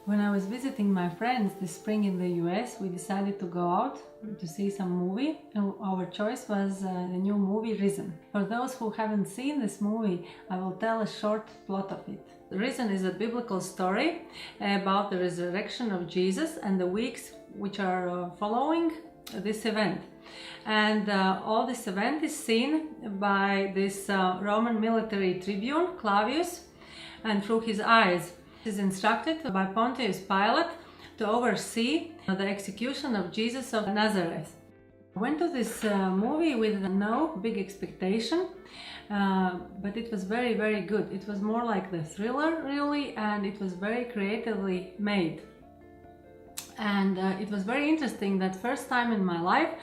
When I was visiting my friends this spring in the US, we decided to go out to see some movie, and our choice was the new movie Risen. For those who haven't seen this movie, I will tell a short plot of it. Risen is a biblical story about the resurrection of Jesus and the weeks which are following this event. And all this event is seen by this Roman military tribune, Claudius, and through his eyes. He is instructed by Pontius Pilate to oversee the execution of Jesus of Nazareth. I went to this movie with no big expectation, but it was very, very good. It was more like the thriller, really, and it was very creatively made. And it was very interesting that first time in my life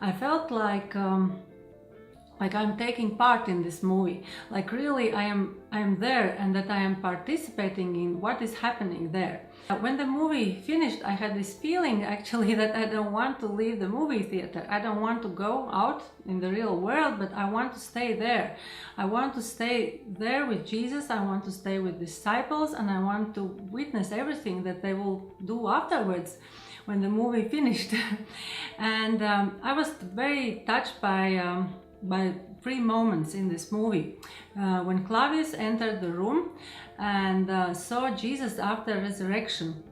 I felt like I'm taking part in this movie, like really I am there, and that I am participating in what is happening there. When the movie finished, I had this feeling actually that I don't want to leave the movie theater. I don't want to go out in the real world, but I want to stay there. I want to stay there with Jesus. I want to stay with disciples, and I want to witness everything that they will do afterwards when the movie finished. And I was very touched by three moments in this movie. When Claudius entered the room and saw Jesus after resurrection,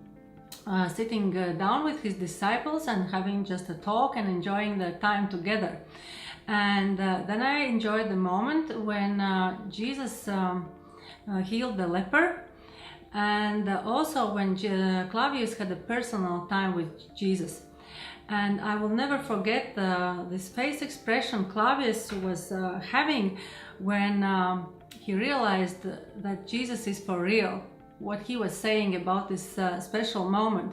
sitting down with his disciples and having just a talk and enjoying their time together. And then I enjoyed the moment when Jesus healed the leper, and also when Claudius had a personal time with Jesus. And I will never forget this face expression Claudius was having when he realized that Jesus is for real, what he was saying about this special moment.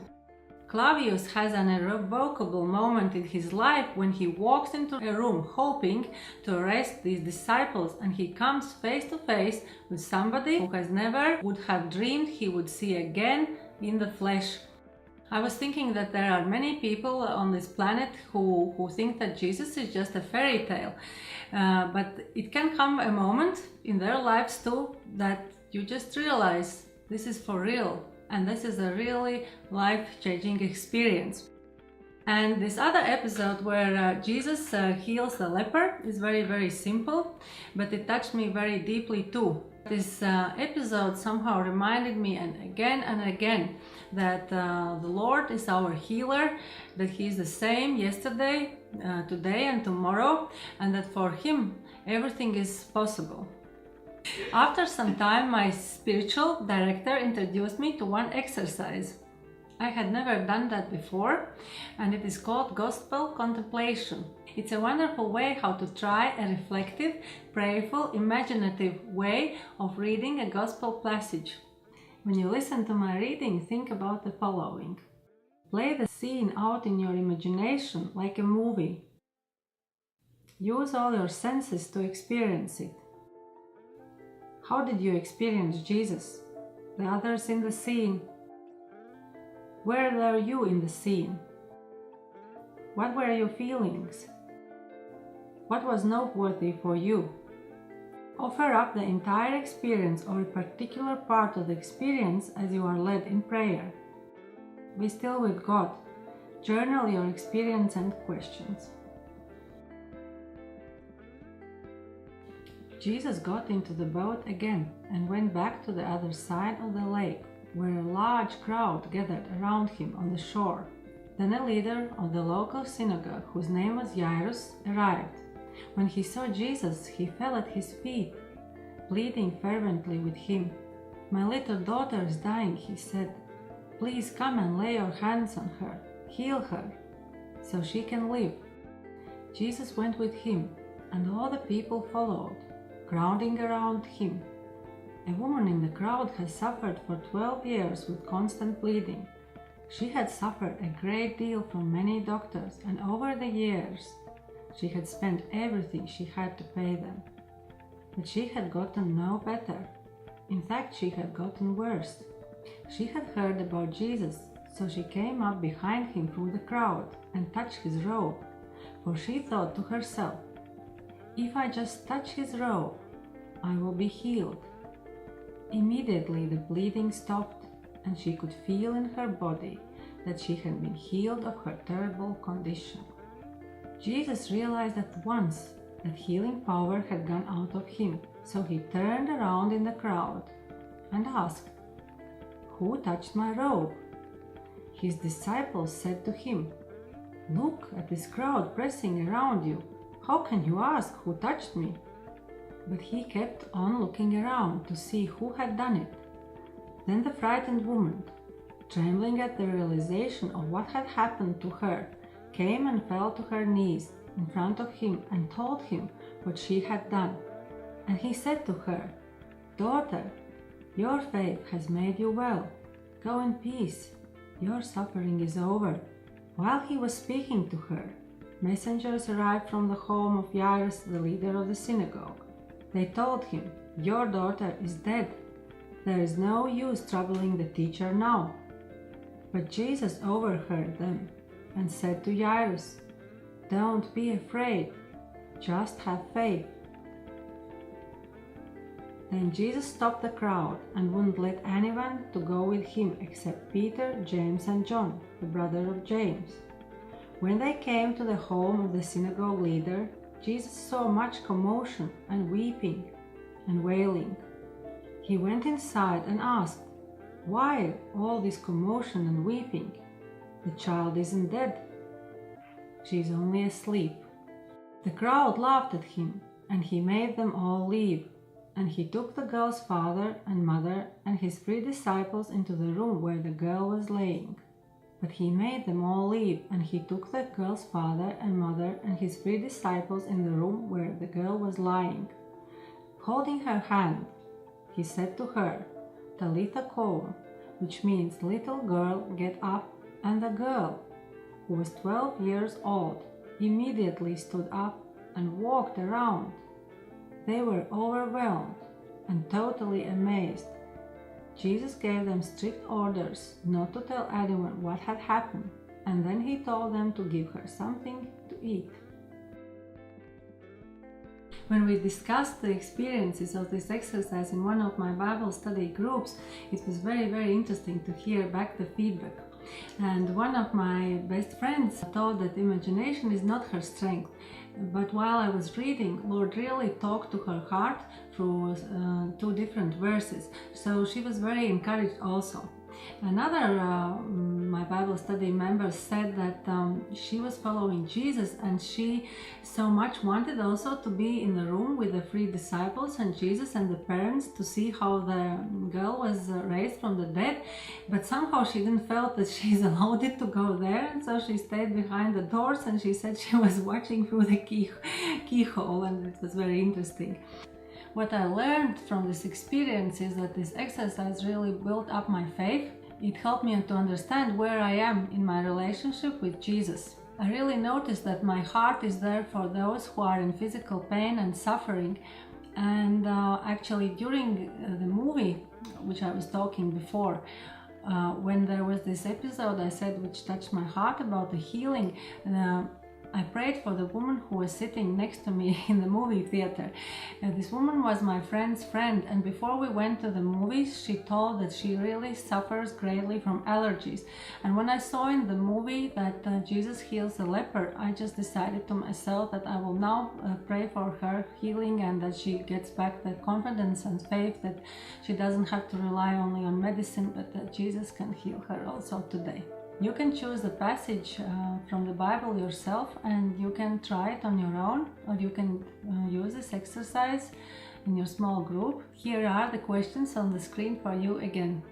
Claudius has an irrevocable moment in his life when he walks into a room hoping to arrest these disciples, and he comes face to face with somebody who has never would have dreamed he would see again in the flesh. I was thinking that there are many people on this planet who think that Jesus is just a fairy tale, but it can come a moment in their lives too that you just realize this is for real, and this is a really life-changing experience. And this other episode where Jesus heals the leper is very, very simple, but it touched me very deeply too. This episode somehow reminded me and again that the Lord is our healer, that He is the same yesterday, today and tomorrow, and that for Him everything is possible. After some time, my spiritual director introduced me to one exercise. I had never done that before, and it is called Gospel Contemplation. It's a wonderful way how to try a reflective, prayerful, imaginative way of reading a gospel passage. When you listen to my reading, think about the following. Play the scene out in your imagination like a movie. Use all your senses to experience it. How did you experience Jesus? The others in the scene? Where were you in the scene? What were your feelings? What was noteworthy for you? Offer up the entire experience or a particular part of the experience as you are led in prayer. Be still with God. Journal your experience and questions. Jesus got into the boat again and went back to the other side of the lake, where a large crowd gathered around him on the shore. Then a leader of the local synagogue, whose name was Jairus, arrived. When he saw Jesus, he fell at his feet, pleading fervently with him. "My little daughter is dying," he said. "Please come and lay your hands on her, heal her, so she can live." Jesus went with him, and all the people followed, crowding around him. A woman in the crowd had suffered for 12 years with constant bleeding. She had suffered a great deal from many doctors, and over the years she had spent everything she had to pay them. But she had gotten no better. In fact, she had gotten worse. She had heard about Jesus, so she came up behind him through the crowd and touched his robe, for she thought to herself, "If I just touch his robe, I will be healed." Immediately the bleeding stopped, and she could feel in her body that she had been healed of her terrible condition. Jesus realized at once that healing power had gone out of him, so he turned around in the crowd and asked, "Who touched my robe?" His disciples said to him, "Look at this crowd pressing around you. How can you ask, 'Who touched me?'" But he kept on looking around to see who had done it. Then the frightened woman, trembling at the realization of what had happened to her, came and fell to her knees in front of him and told him what she had done. And he said to her, "Daughter, your faith has made you well. Go in peace. Your suffering is over." While he was speaking to her, messengers arrived from the home of Jairus, the leader of the synagogue. They told him, "Your daughter is dead. There is no use troubling the teacher now." But Jesus overheard them and said to Jairus, "Don't be afraid, just have faith." Then Jesus stopped the crowd and wouldn't let anyone to go with him except Peter, James, and John, the brother of James. When they came to the home of the synagogue leader, Jesus saw much commotion and weeping and wailing. He went inside and asked, "Why all this commotion and weeping? The child isn't dead. She's only asleep." The crowd laughed at him, and he made them all leave. And he took the girl's father and mother and his 3 disciples into the room where the girl was laying. But he made them all leave, and he took the girl's father and mother and his 3 disciples in the room where the girl was lying. Holding her hand, he said to her, "Talitha koum," which means, "Little girl, get up." And the girl, who was 12 years old, immediately stood up and walked around. They were overwhelmed and totally amazed. Jesus gave them strict orders not to tell anyone what had happened, and then he told them to give her something to eat. When we discussed the experiences of this exercise in one of my Bible study groups, it was very interesting to hear back the feedback. And one of my best friends thought that imagination is not her strength. But while I was reading, Lord really talked to her heart through 2 different verses. So she was very encouraged also. Another my Bible study member said that she was following Jesus, and she so much wanted also to be in the room with the 3 disciples and Jesus and the parents to see how the girl was raised from the dead, but somehow she didn't feel that she's allowed to go there, and so she stayed behind the doors, and she said she was watching through the keyhole, and it was very interesting. What I learned from this experience is that this exercise really built up my faith. It helped me to understand where I am in my relationship with Jesus. I really noticed that my heart is there for those who are in physical pain and suffering. And actually during the movie, which I was talking before, when there was this episode I said which touched my heart about the healing, I prayed for the woman who was sitting next to me in the movie theater. This woman was my friend's friend, and before we went to the movies, she told that she really suffers greatly from allergies. And when I saw in the movie that Jesus heals a leper, I just decided to myself that I will now pray for her healing, and that she gets back the confidence and faith that she doesn't have to rely only on medicine, but that Jesus can heal her also today. You can choose the passage from the Bible yourself, and you can try it on your own, or you can use this exercise in your small group. Here are the questions on the screen for you again.